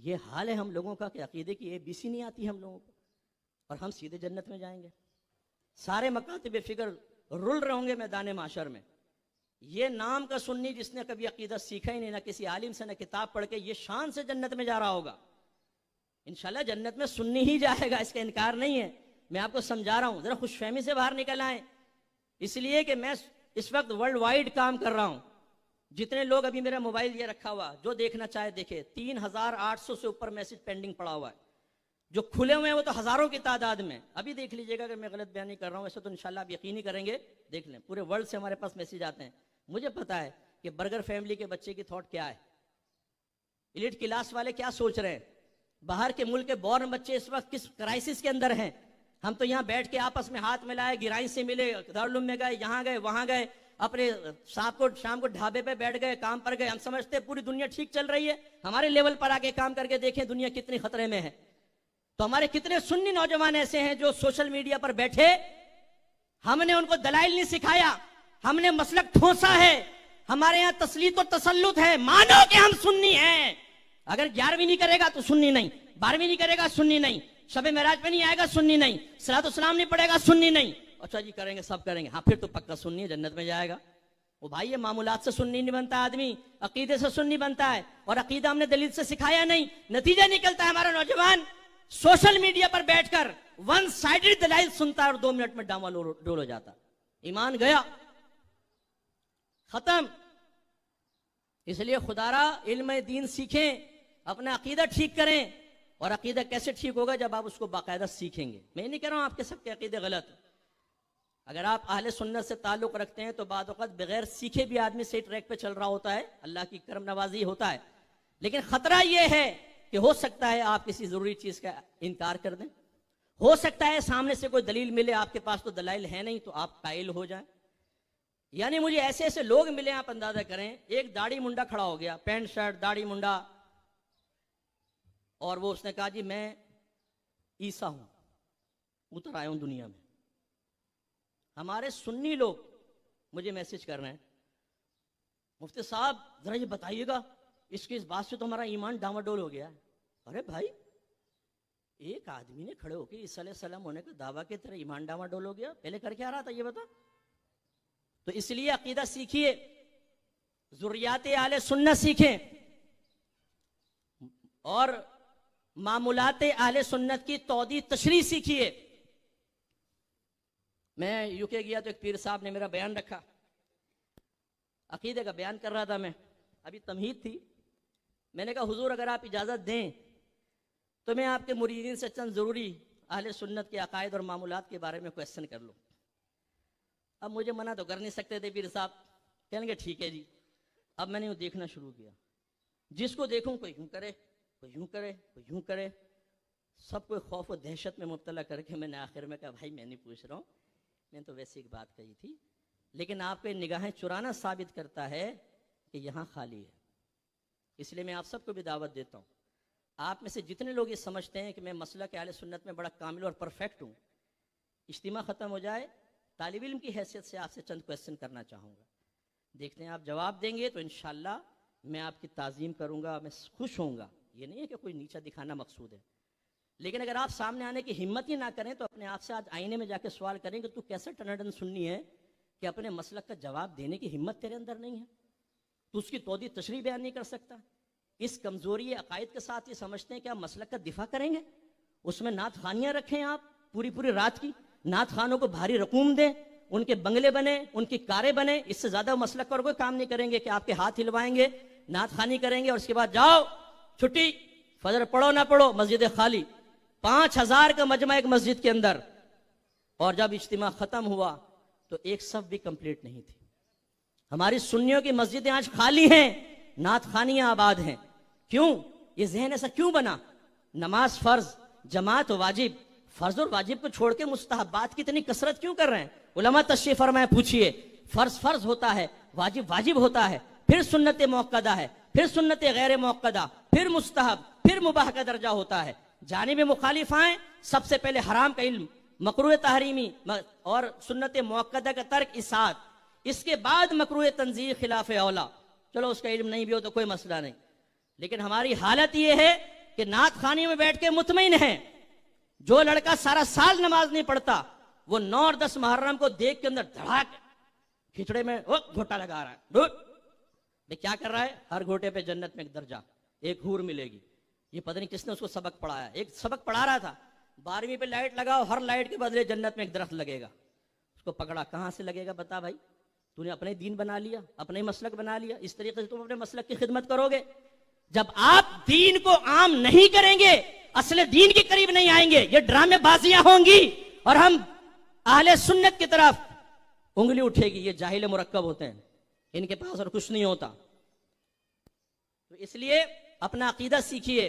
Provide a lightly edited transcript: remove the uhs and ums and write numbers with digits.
ये हाल है हम लोगों का कि अकीदे की ABC नहीं आती हम लोगों को, और हम सीधे जन्नत में जाएंगे। सारे मकातिब फिक्र रुल रहे होंगे मैदान माशर में। ये नाम का सुन्नी जिसने कभी अकीदा सीखा ही नहीं, ना किसी आलिम से, ना किताब पढ़ के, ये शान से जन्नत में जा रहा होगा। इंशाल्लाह जन्नत में सुन्नी ही जाएगा, इसका इनकार नहीं है। मैं आपको समझा रहा हूं, जरा खुशफहमी से बाहर निकल आए। इसलिए कि मैं इस वक्त वर्ल्ड वाइड काम कर रहा हूं। जितने लोग, अभी मेरा मोबाइल ये रखा हुआ, जो देखना चाहे देखे, 3800 से ऊपर मैसेज पेंडिंग पड़ा हुआ है। जो खुले हुए हैं वो तो हजारों की तादाद में। अभी देख लीजिएगा अगर मैं गलत बयान नहीं कर रहा हूं, वैसे तो इंशाल्लाह आप यकीन ही करेंगे, देख लें। पूरे वर्ल्ड से हमारे पास मैसेज आते हैं। मुझे पता है कि बर्गर फैमिली के बच्चे की थॉट क्या है, एलिट क्लास वाले क्या सोच रहे हैं, बाहर के मुल्क के बॉर्न बच्चे इस वक्त किस क्राइसिस के अंदर हैं। हम तो यहाँ बैठ के आपस में हाथ मिलाए, गिराई से मिले, दारुल में गए, यहाँ गए, वहां गए, अपने शाम को ढाबे पे बैठ गए, काम पर गए। हम समझते पूरी दुनिया ठीक चल रही है। हमारे लेवल पर आके काम करके देखें दुनिया कितनी खतरे में है। तो हमारे कितने सुन्नी नौजवान ऐसे हैं जो सोशल मीडिया पर बैठे, हमने उनको दलाइल नहीं सिखाया, हमने मसलक ठोसा है, हमारे यहाँ तसलीत और तसल्लुत है, मानो कि हम सुन्नी हैं। अगर 11वीं नहीं करेगा तो सुन्नी नहीं, 12वीं नहीं करेगा सुन्नी नहीं, शबे मेराज पे नहीं आएगा सुन्नी नहीं, सलातो सलाम नहीं पड़ेगा सुन्नी नहीं। अच्छा जी करेंगे, सब करेंगे, हाँ फिर तो पक्का सुन्नी है, जन्नत में जाएगा। वो भाई ये मामूलात से सुन्नी नहीं बनता आदमी, अकीदे से सुन्नी बनता है। और अकीदा हमने दलील से सिखाया नहीं, नतीजा निकलता है हमारा नौजवान सोशल मीडिया पर बैठकर वन साइडेड दलाइल सुनता है और 2 मिनट में डामाडोल हो जाता। ईमान गया, खत्म। इसलिए खुदारा इल्म दीन सीखें, अपना अकीदा ठीक करें। और अकीदा कैसे ठीक होगा? जब आप उसको बाकायदा सीखेंगे। मैं नहीं कह रहा हूं आपके सबके अकीदे गलत। अगर आप अहले सुन्नत से ताल्लुक रखते हैं तो बाद वक़्त बगैर सीखे भी आदमी सही ट्रैक पे चल रहा होता है, अल्लाह की करम नवाजी होता है। लेकिन खतरा यह है कि हो सकता है आप किसी जरूरी चीज का इनकार कर दें, हो सकता है सामने से कोई दलील मिले, आपके पास तो दलाइल है नहीं, तो आप कायल हो जाएं। यानी मुझे ऐसे ऐसे लोग मिले, आप अंदाजा करें, एक दाढ़ी मुंडा खड़ा हो गया, पैंट शर्ट दाढ़ी मुंडा, और वो उसने कहा जी मैं ईसा हूं, उतर आया हूं दुनिया में। हमारे सुन्नी लोग मुझे मैसेज कर रहे हैं, मुफ्ती साहब जरा ये बताइएगा, इसके इस बात से तो हमारा ईमान डामाडोल हो गया है। अरे भाई, एक आदमी ने खड़े होकर ईसा अलैहिस्सलाम होने का दावा के तरह ईमान डामाडोल हो गया, पहले कर क्या रहा था ये बता। तो इसलिए अकीदा सीखिए, ज़ुर्रियात आले सुन्नत सीखें, और मामूलात आले सुन्नत की तौदी तशरीह सीखिए। मैं यूके गया तो एक पीर साहब ने मेरा बयान रखा, अकीदे का बयान कर रहा था मैं, अभी तमहीद थी। मैंने कहा हुजूर अगर आप इजाज़त दें तो मैं आपके मुरीदीन से चंद ज़रूरी अहले सुन्नत के अकायद और मामूलात के बारे में क्वेश्चन कर लूँ। अब मुझे मना तो कर नहीं सकते थे पीर साहब, कहेंगे ठीक है जी। अब मैंने वो देखना शुरू किया, जिसको देखूं कोई यूं करे, कोई यूं करे, कोई यूं करे, सबको खौफ और दहशत में मुब्तला करके मैंने आखिर में कहा भाई मैं नहीं पूछ रहा हूँ, मैंने तो वैसे एक बात कही थी, लेकिन आपके निगाहें चुराना साबित करता है कि यहाँ खाली है। इसलिए मैं आप सबको भी दावत देता हूँ, आप में से जितने लोग ये समझते हैं कि मैं मसला के आले सुन्नत में बड़ा कामिल और परफेक्ट हूँ, इज्तिमा ख़त्म हो जाए, तालिब इल्म की हैसियत से आपसे चंद क्वेश्चन करना चाहूँगा। देखते हैं आप जवाब देंगे तो इंशाल्लाह मैं आपकी ताज़ीम करूँगा, मैं खुश होऊंगा। ये नहीं है कि कोई नीचा दिखाना मकसूद है, लेकिन अगर आप सामने आने की हिम्मत ही ना करें तो अपने आप से आज आईने में जाके सवाल करेंगे तू कैसे टनाटन सुन्नी है कि अपने मसलक का जवाब देने की हिम्मत तेरे अंदर नहीं है, तो उसकी तौदी तशरीह बयान नहीं कर सकता। इस कमजोरी अकायद के साथ ये समझते हैं कि आप मसलक का दिफा करेंगे, उसमें नात खानियाँ रखें, आप पूरी पूरी रात की नात खानों को भारी रकूम दें, उनके बंगले बने, उनकी कारें बने, इससे ज्यादा मसलक पर कोई काम नहीं करेंगे कि आपके हाथ हिलवाएंगे, नात खानी करेंगे और उसके बाद जाओ छुट्टी, फजर पढ़ो ना पढ़ो, मस्जिद खाली, 5000 का मजमा एक मस्जिद के अंदर। और जब इज्तिमा खत्म हुआ तो एक सफ भी कंप्लीट नहीं थी। हमारी सुन्नियों की मस्जिदें आज खाली हैं, नात खानियां आबाद हैं। क्यों? ये जहन ऐसा क्यों बना? नमाज फर्ज, जमात वाजिब, फर्ज और वाजिब को छोड़ के मुस्तहबात की इतनी कसरत क्यों कर रहे हैं? उलमा तशरीफ फरमाए, पूछिए, फर्ज फर्ज होता है, वाजिब वाजिब होता है, फिर सुन्नत मुअक्कदा है, फिर सुन्नत गैर मुअक्कदा, फिर मुस्तहब, फिर मुबाह का दर्जा होता है। जानिब मुखालिफ आए, सबसे पहले हराम का इल्म, मकरूह तहरीमी और सुन्नत मुअक्कदा का तर्क इसात, इसके बाद मकरूह तंजीह खिलाफ औला। चलो उसका इल्म नहीं भी हो तो कोई मसला नहीं, लेकिन हमारी हालत यह है कि नात खाने में बैठ के मुतमईन है। जो लड़का सारा साल नमाज नहीं पढ़ता, वो 9 और 10 मुहर्रम को देख के अंदर धड़ाक खिचड़े में घोटा लगा रहा है। ये क्या कर रहा है? हर घोटे पे जन्नत में एक दर्जा, एक हूर मिलेगी। ये पता नहीं किसने उसको सबक पढ़ाया। एक सबक पढ़ा रहा था, 12वीं पे लाइट लगाओ, हर लाइट के बदले जन्नत में एक दरख्त लगेगा। उसको पकड़ा, कहां से लगेगा बता भाई? तूने अपने दीन बना लिया, अपने मसलक बना लिया। इस तरीके से तुम अपने मसलक की खिदमत करोगे। जब आप दीन को आम नहीं करेंगे, असले दीन के करीब नहीं आएंगे, ये ड्रामेबाजियां होंगी और हम अहले सुन्नत की तरफ उंगली उठेगी। ये जाहिल मुरक्कब होते हैं, इनके पास और कुछ नहीं होता। तो इसलिए अपना अकीदा सीखिए।